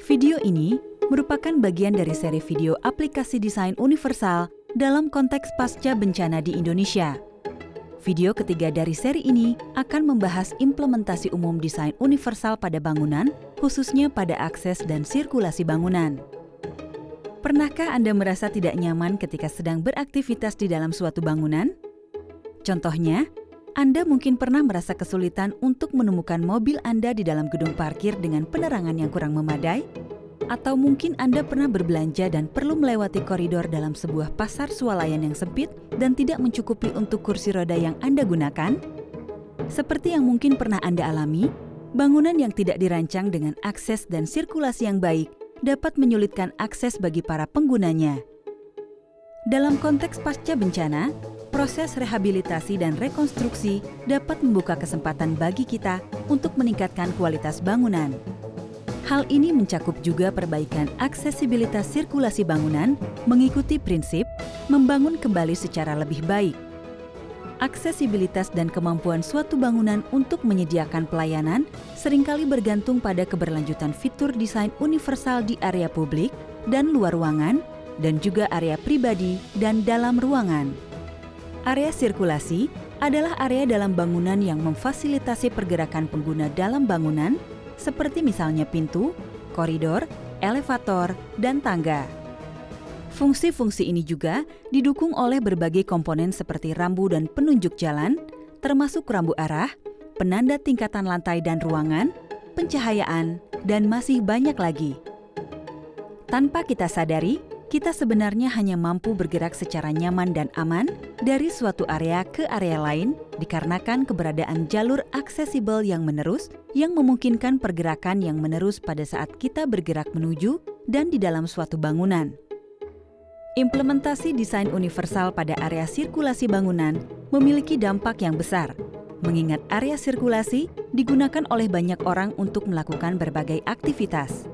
Video ini merupakan bagian dari seri video aplikasi desain universal dalam konteks pasca bencana di Indonesia. Video ketiga dari seri ini akan membahas implementasi umum desain universal pada bangunan, khususnya pada akses dan sirkulasi bangunan. Pernahkah Anda merasa tidak nyaman ketika sedang beraktivitas di dalam suatu bangunan? Contohnya, Anda mungkin pernah merasa kesulitan untuk menemukan mobil Anda di dalam gedung parkir dengan penerangan yang kurang memadai, atau mungkin Anda pernah berbelanja dan perlu melewati koridor dalam sebuah pasar swalayan yang sempit dan tidak mencukupi untuk kursi roda yang Anda gunakan? Seperti yang mungkin pernah Anda alami, bangunan yang tidak dirancang dengan akses dan sirkulasi yang baik dapat menyulitkan akses bagi para penggunanya. Dalam konteks pasca bencana, proses rehabilitasi dan rekonstruksi dapat membuka kesempatan bagi kita untuk meningkatkan kualitas bangunan. Hal ini mencakup juga perbaikan aksesibilitas sirkulasi bangunan mengikuti prinsip membangun kembali secara lebih baik. Aksesibilitas dan kemampuan suatu bangunan untuk menyediakan pelayanan seringkali bergantung pada keberlanjutan fitur desain universal di area publik dan luar ruangan, dan juga area pribadi dan dalam ruangan. Area sirkulasi adalah area dalam bangunan yang memfasilitasi pergerakan pengguna dalam bangunan, seperti misalnya pintu, koridor, elevator, dan tangga. Fungsi-fungsi ini juga didukung oleh berbagai komponen seperti rambu dan penunjuk jalan, termasuk rambu arah, penanda tingkatan lantai dan ruangan, pencahayaan, dan masih banyak lagi. Tanpa kita sadari, kita sebenarnya hanya mampu bergerak secara nyaman dan aman dari suatu area ke area lain dikarenakan keberadaan jalur aksesibel yang menerus yang memungkinkan pergerakan yang menerus pada saat kita bergerak menuju dan di dalam suatu bangunan. Implementasi desain universal pada area sirkulasi bangunan memiliki dampak yang besar, mengingat area sirkulasi digunakan oleh banyak orang untuk melakukan berbagai aktivitas.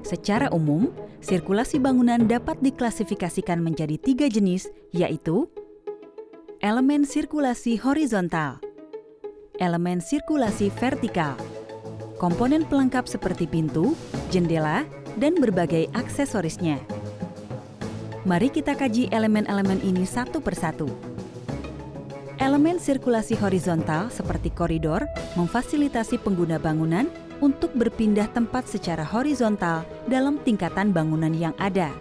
Secara umum, sirkulasi bangunan dapat diklasifikasikan menjadi 3 jenis, yaitu elemen sirkulasi horizontal, elemen sirkulasi vertikal, komponen pelengkap seperti pintu, jendela, dan berbagai aksesorisnya. Mari kita kaji elemen-elemen ini satu persatu. Elemen sirkulasi horizontal seperti koridor memfasilitasi pengguna bangunan untuk berpindah tempat secara horizontal dalam tingkatan bangunan yang ada.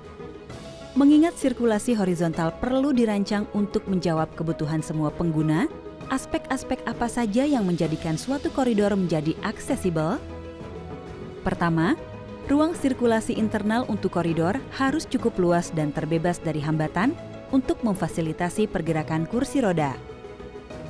Mengingat sirkulasi horizontal perlu dirancang untuk menjawab kebutuhan semua pengguna, aspek-aspek apa saja yang menjadikan suatu koridor menjadi aksesibel? Pertama, ruang sirkulasi internal untuk koridor harus cukup luas dan terbebas dari hambatan untuk memfasilitasi pergerakan kursi roda.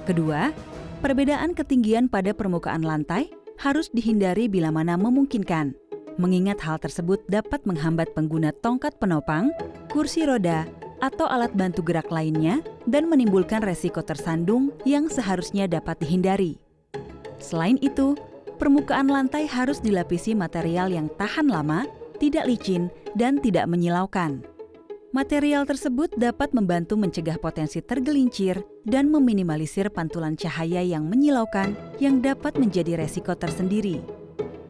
Kedua, perbedaan ketinggian pada permukaan lantai harus dihindari bila mana memungkinkan, mengingat hal tersebut dapat menghambat pengguna tongkat penopang, kursi roda, atau alat bantu gerak lainnya dan menimbulkan resiko tersandung yang seharusnya dapat dihindari. Selain itu, permukaan lantai harus dilapisi material yang tahan lama, tidak licin, dan tidak menyilaukan. Material tersebut dapat membantu mencegah potensi tergelincir dan meminimalisir pantulan cahaya yang menyilaukan yang dapat menjadi resiko tersendiri.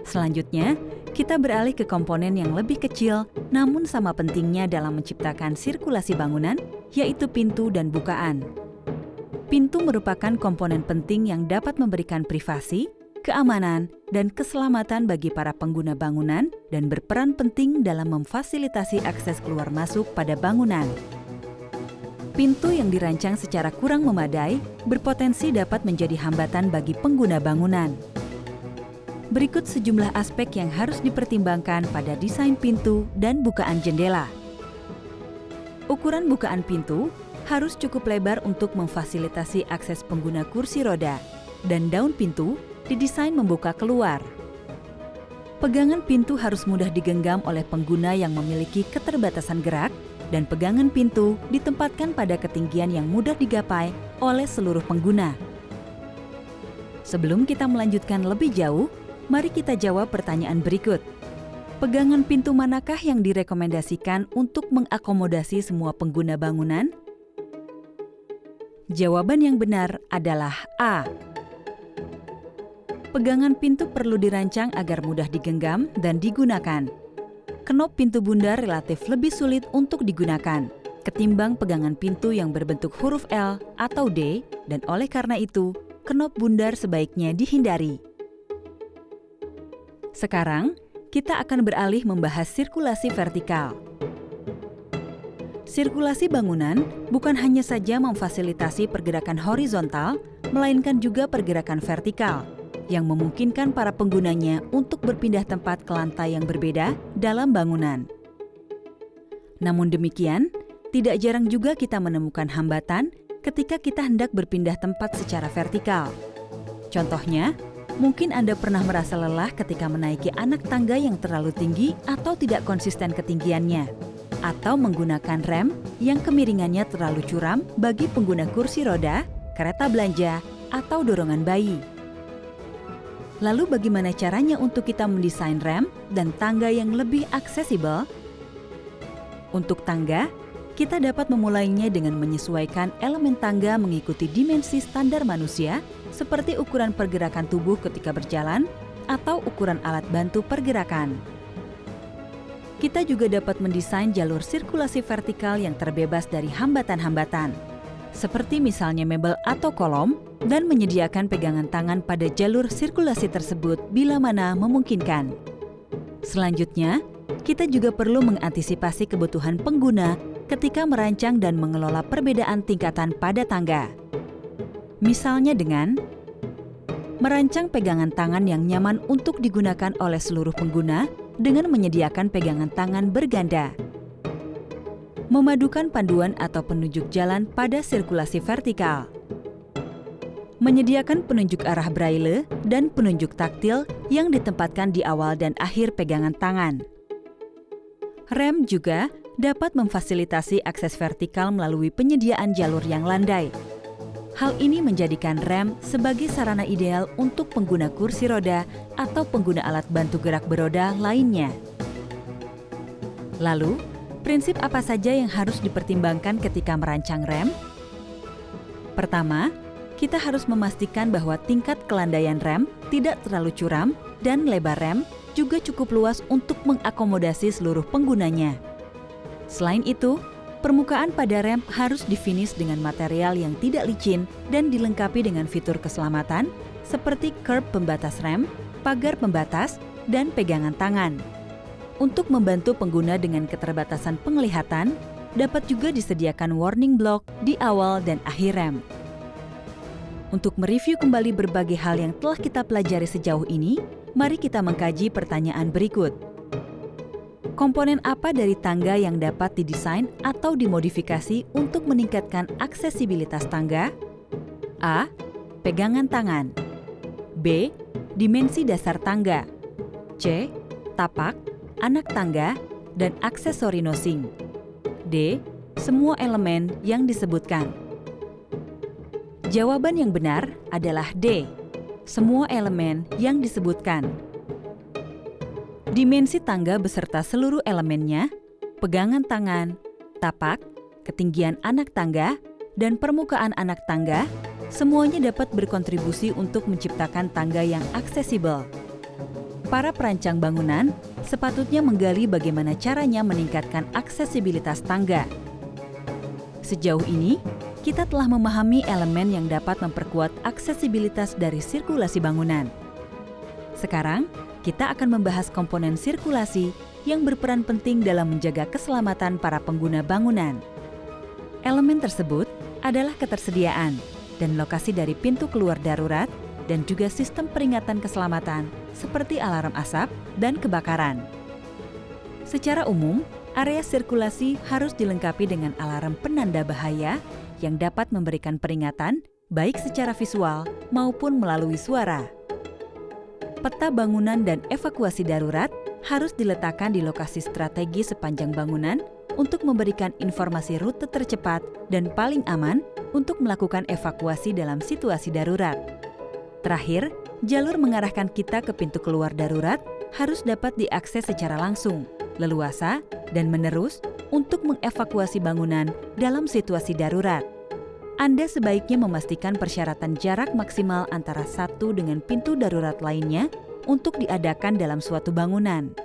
Selanjutnya, kita beralih ke komponen yang lebih kecil namun sama pentingnya dalam menciptakan sirkulasi bangunan, yaitu pintu dan bukaan. Pintu merupakan komponen penting yang dapat memberikan privasi, keamanan, dan keselamatan bagi para pengguna bangunan dan berperan penting dalam memfasilitasi akses keluar masuk pada bangunan. Pintu yang dirancang secara kurang memadai berpotensi dapat menjadi hambatan bagi pengguna bangunan. Berikut sejumlah aspek yang harus dipertimbangkan pada desain pintu dan bukaan jendela. Ukuran bukaan pintu harus cukup lebar untuk memfasilitasi akses pengguna kursi roda, dan daun pintu didesain membuka keluar. Pegangan pintu harus mudah digenggam oleh pengguna yang memiliki keterbatasan gerak, dan pegangan pintu ditempatkan pada ketinggian yang mudah digapai oleh seluruh pengguna. Sebelum kita melanjutkan lebih jauh, mari kita jawab pertanyaan berikut. Pegangan pintu manakah yang direkomendasikan untuk mengakomodasi semua pengguna bangunan? Jawaban yang benar adalah A. Pegangan pintu perlu dirancang agar mudah digenggam dan digunakan. Kenop pintu bundar relatif lebih sulit untuk digunakan ketimbang pegangan pintu yang berbentuk huruf L atau D, dan oleh karena itu, kenop bundar sebaiknya dihindari. Sekarang, kita akan beralih membahas sirkulasi vertikal. Sirkulasi bangunan bukan hanya saja memfasilitasi pergerakan horizontal, melainkan juga pergerakan vertikal, yang memungkinkan para penggunanya untuk berpindah tempat ke lantai yang berbeda dalam bangunan. Namun demikian, tidak jarang juga kita menemukan hambatan ketika kita hendak berpindah tempat secara vertikal. Contohnya, mungkin Anda pernah merasa lelah ketika menaiki anak tangga yang terlalu tinggi atau tidak konsisten ketinggiannya, atau menggunakan rem yang kemiringannya terlalu curam bagi pengguna kursi roda, kereta belanja, atau dorongan bayi. Lalu bagaimana caranya untuk kita mendesain rem dan tangga yang lebih aksesibel? Untuk tangga, kita dapat memulainya dengan menyesuaikan elemen tangga mengikuti dimensi standar manusia seperti ukuran pergerakan tubuh ketika berjalan atau ukuran alat bantu pergerakan. Kita juga dapat mendesain jalur sirkulasi vertikal yang terbebas dari hambatan-hambatan, seperti misalnya mebel atau kolom, dan menyediakan pegangan tangan pada jalur sirkulasi tersebut bila mana memungkinkan. Selanjutnya, kita juga perlu mengantisipasi kebutuhan pengguna ketika merancang dan mengelola perbedaan tingkatan pada tangga. Misalnya dengan merancang pegangan tangan yang nyaman untuk digunakan oleh seluruh pengguna dengan menyediakan pegangan tangan berganda. Memadukan panduan atau penunjuk jalan pada sirkulasi vertikal. Menyediakan penunjuk arah braille dan penunjuk taktil yang ditempatkan di awal dan akhir pegangan tangan. Rem juga dapat memfasilitasi akses vertikal melalui penyediaan jalur yang landai. Hal ini menjadikan rem sebagai sarana ideal untuk pengguna kursi roda atau pengguna alat bantu gerak beroda lainnya. Lalu, prinsip apa saja yang harus dipertimbangkan ketika merancang rem? Pertama, kita harus memastikan bahwa tingkat kelandaian rem tidak terlalu curam dan lebar rem juga cukup luas untuk mengakomodasi seluruh penggunanya. Selain itu, permukaan pada rem harus difinish dengan material yang tidak licin dan dilengkapi dengan fitur keselamatan seperti kerb pembatas rem, pagar pembatas, dan pegangan tangan. Untuk membantu pengguna dengan keterbatasan penglihatan, dapat juga disediakan warning block di awal dan akhir rem. Untuk mereview kembali berbagai hal yang telah kita pelajari sejauh ini, mari kita mengkaji pertanyaan berikut. Komponen apa dari tangga yang dapat didesain atau dimodifikasi untuk meningkatkan aksesibilitas tangga? A. Pegangan tangan. B. Dimensi dasar tangga. C. Tapak, anak tangga, dan aksesori nosing. D. Semua elemen yang disebutkan. Jawaban yang benar adalah D. Semua elemen yang disebutkan. Dimensi tangga beserta seluruh elemennya, pegangan tangan, tapak, ketinggian anak tangga, dan permukaan anak tangga, semuanya dapat berkontribusi untuk menciptakan tangga yang aksesibel. Para perancang bangunan sepatutnya menggali bagaimana caranya meningkatkan aksesibilitas tangga. Sejauh ini, kita telah memahami elemen yang dapat memperkuat aksesibilitas dari sirkulasi bangunan. Sekarang, kita akan membahas komponen sirkulasi yang berperan penting dalam menjaga keselamatan para pengguna bangunan. Elemen tersebut adalah ketersediaan dan lokasi dari pintu keluar darurat dan juga sistem peringatan keselamatan seperti alarm asap dan kebakaran. Secara umum, area sirkulasi harus dilengkapi dengan alarm penanda bahaya yang dapat memberikan peringatan baik secara visual maupun melalui suara. Peta bangunan dan evakuasi darurat harus diletakkan di lokasi strategi sepanjang bangunan untuk memberikan informasi rute tercepat dan paling aman untuk melakukan evakuasi dalam situasi darurat. Terakhir, jalur mengarahkan kita ke pintu keluar darurat harus dapat diakses secara langsung, leluasa, dan menerus untuk mengevakuasi bangunan dalam situasi darurat. Anda sebaiknya memastikan persyaratan jarak maksimal antara satu dengan pintu darurat lainnya untuk diadakan dalam suatu bangunan.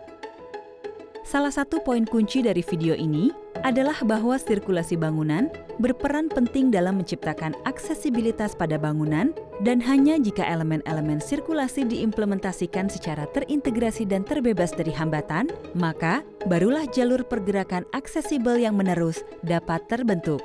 Salah satu poin kunci dari video ini adalah bahwa sirkulasi bangunan berperan penting dalam menciptakan aksesibilitas pada bangunan, dan hanya jika elemen-elemen sirkulasi diimplementasikan secara terintegrasi dan terbebas dari hambatan, maka barulah jalur pergerakan aksesibel yang menerus dapat terbentuk.